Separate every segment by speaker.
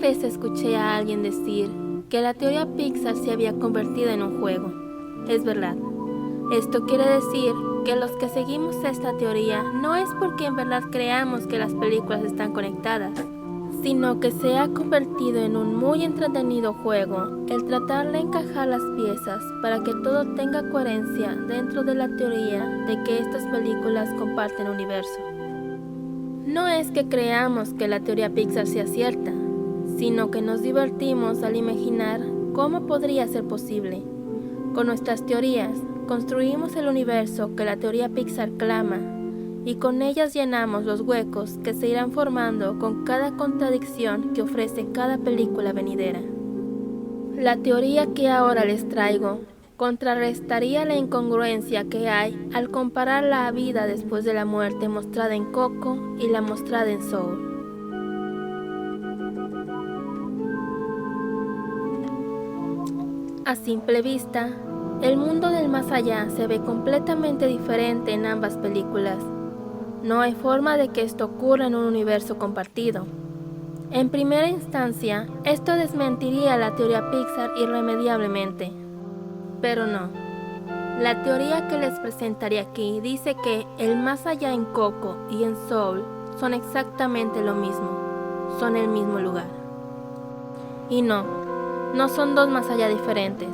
Speaker 1: vez escuché a alguien decir que la teoría Pixar se había convertido en un juego. Es verdad. Esto quiere decir que los que seguimos esta teoría no es porque en verdad creamos que las películas están conectadas, sino que se ha convertido en un muy entretenido juego el tratar de encajar las piezas para que todo tenga coherencia dentro de la teoría de que estas películas comparten universo. No es que creamos que la teoría Pixar sea cierta, sino que nos divertimos al imaginar cómo podría ser posible. Con nuestras teorías, construimos el universo que la teoría Pixar clama, y con ellas llenamos los huecos que se irán formando con cada contradicción que ofrece cada película venidera. La teoría que ahora les traigo contrarrestaría la incongruencia que hay al comparar la vida después de la muerte mostrada en Coco y la mostrada en Soul. A simple vista, el mundo del más allá se ve completamente diferente en ambas películas. No hay forma de que esto ocurra en un universo compartido. En primera instancia, esto desmentiría la teoría Pixar irremediablemente. Pero no. La teoría que les presentaré aquí dice que el más allá en Coco y en Soul son exactamente lo mismo. Son el mismo lugar. Y no son dos más allá diferentes.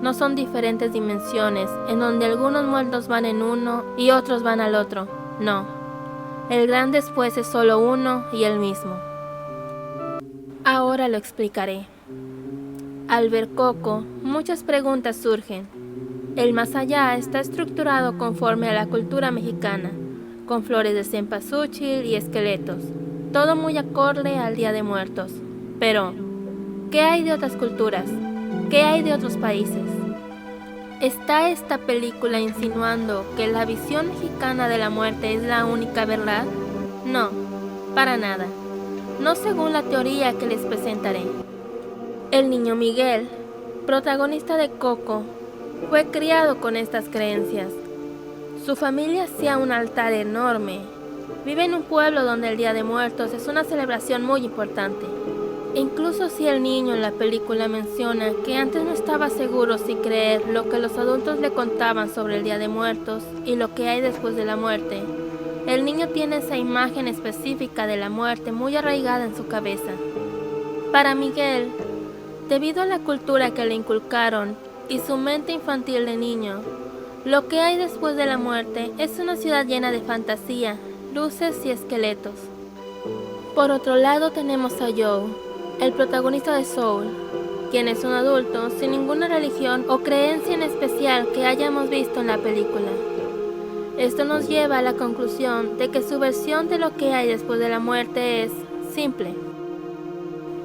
Speaker 1: No son diferentes dimensiones en donde algunos muertos van en uno y otros van al otro. No. El gran después es solo uno y el mismo. Ahora lo explicaré. Al ver Coco, muchas preguntas surgen. El más allá está estructurado conforme a la cultura mexicana, con flores de cempasúchil y esqueletos, todo muy acorde al Día de Muertos. Pero, ¿qué hay de otras culturas? ¿Qué hay de otros países? ¿Está esta película insinuando que la visión mexicana de la muerte es la única verdad? No, para nada. No según la teoría que les presentaré. El niño Miguel, protagonista de Coco, fue criado con estas creencias. Su familia hacía un altar enorme. Vive en un pueblo donde el Día de Muertos es una celebración muy importante. Incluso si el niño en la película menciona que antes no estaba seguro si creer lo que los adultos le contaban sobre el Día de Muertos y lo que hay después de la muerte, el niño tiene esa imagen específica de la muerte muy arraigada en su cabeza. Para Miguel, debido a la cultura que le inculcaron y su mente infantil de niño, lo que hay después de la muerte es una ciudad llena de fantasía, luces y esqueletos. Por otro lado tenemos a Joe, el protagonista de Soul, quien es un adulto sin ninguna religión o creencia en especial que hayamos visto en la película. Esto nos lleva a la conclusión de que su versión de lo que hay después de la muerte es simple.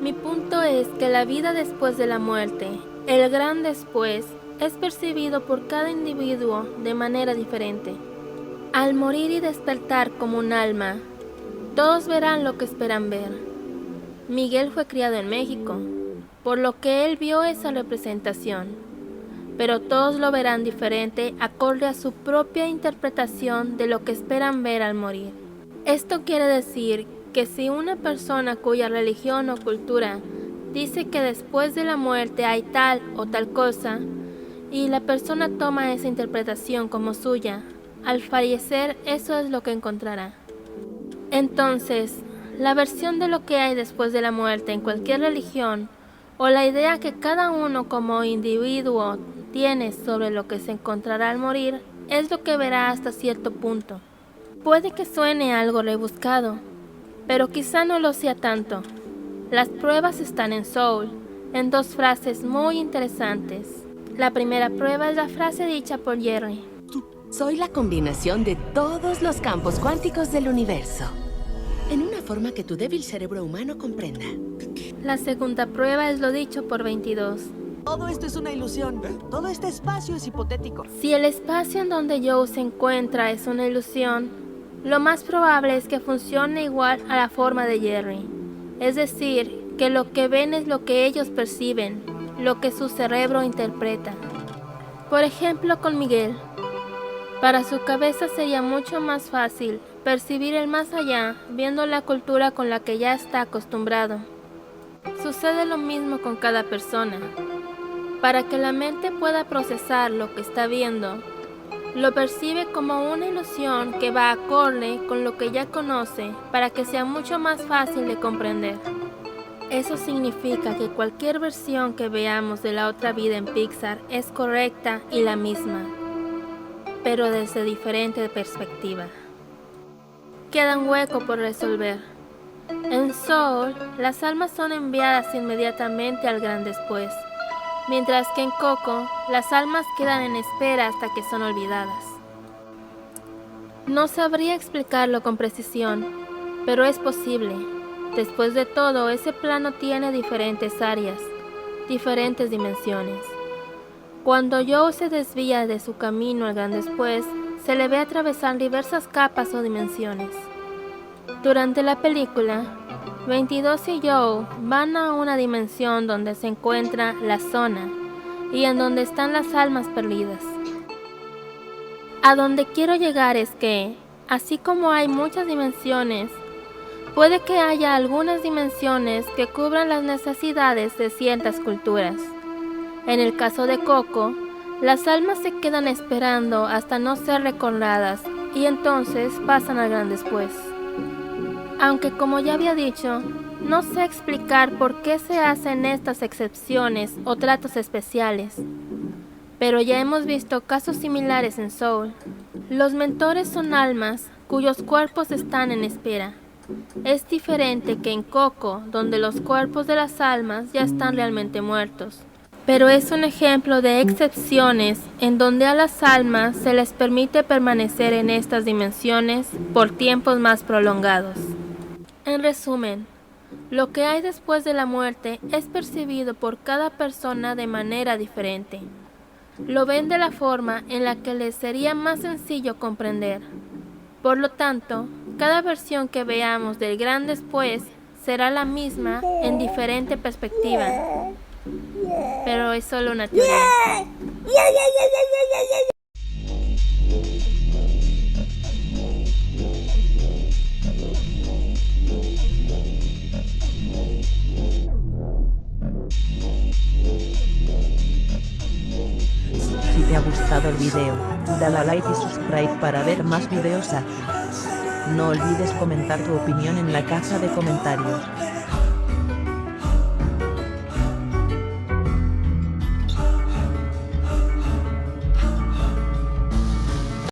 Speaker 1: Mi punto es que la vida después de la muerte, el gran después, es percibido por cada individuo de manera diferente. Al morir y despertar como un alma, todos verán lo que esperan ver. Miguel fue criado en México, por lo que él vio esa representación, pero todos lo verán diferente acorde a su propia interpretación de lo que esperan ver al morir. Esto quiere decir que si una persona cuya religión o cultura dice que después de la muerte hay tal o tal cosa, y la persona toma esa interpretación como suya, al fallecer eso es lo que encontrará. Entonces, la versión de lo que hay después de la muerte en cualquier religión, o la idea que cada uno como individuo tiene sobre lo que se encontrará al morir, es lo que verá hasta cierto punto. Puede que suene algo rebuscado, pero quizá no lo sea tanto. Las pruebas están en Soul, en dos frases muy interesantes. La primera prueba es la frase dicha por Jerry.
Speaker 2: Soy la combinación de todos los campos cuánticos del universo, en una forma que tu débil cerebro humano comprenda.
Speaker 1: La segunda prueba es lo dicho por 22.
Speaker 3: Todo esto es una ilusión. Todo este espacio es hipotético.
Speaker 1: Si el espacio en donde Joe se encuentra es una ilusión, lo más probable es que funcione igual a la forma de Jerry. Es decir, que lo que ven es lo que ellos perciben, lo que su cerebro interpreta. Por ejemplo, con Miguel. Para su cabeza sería mucho más fácil percibir el más allá viendo la cultura con la que ya está acostumbrado. Sucede lo mismo con cada persona. Para que la mente pueda procesar lo que está viendo, lo percibe como una ilusión que va acorde con lo que ya conoce para que sea mucho más fácil de comprender. Eso significa que cualquier versión que veamos de la otra vida en Pixar es correcta y la misma, pero desde diferente perspectiva. Queda un hueco por resolver. En Soul, las almas son enviadas inmediatamente al gran después, mientras que en Coco, las almas quedan en espera hasta que son olvidadas. No sabría explicarlo con precisión, pero es posible. Después de todo, ese plano tiene diferentes áreas, diferentes dimensiones. Cuando Joe se desvía de su camino al gran después, se le ve atravesar diversas capas o dimensiones. Durante la película, 22 y Joe van a una dimensión donde se encuentra la zona y en donde están las almas perdidas. A donde quiero llegar es que, así como hay muchas dimensiones, puede que haya algunas dimensiones que cubran las necesidades de ciertas culturas. En el caso de Coco, las almas se quedan esperando hasta no ser recordadas y entonces pasan al gran después. Aunque como ya había dicho, no sé explicar por qué se hacen estas excepciones o tratos especiales, pero ya hemos visto casos similares en Soul. Los mentores son almas cuyos cuerpos están en espera. Es diferente que en Coco, donde los cuerpos de las almas ya están realmente muertos. Pero es un ejemplo de excepciones en donde a las almas se les permite permanecer en estas dimensiones por tiempos más prolongados. En resumen, lo que hay después de la muerte es percibido por cada persona de manera diferente. Lo ven de la forma en la que les sería más sencillo comprender. Por lo tanto, cada versión que veamos del gran después será la misma en diferente perspectiva. Pero es solo una teoría.
Speaker 4: Si te ha gustado el video, dale a like y subscribe para ver más videos así. No olvides comentar tu opinión en la caja de comentarios.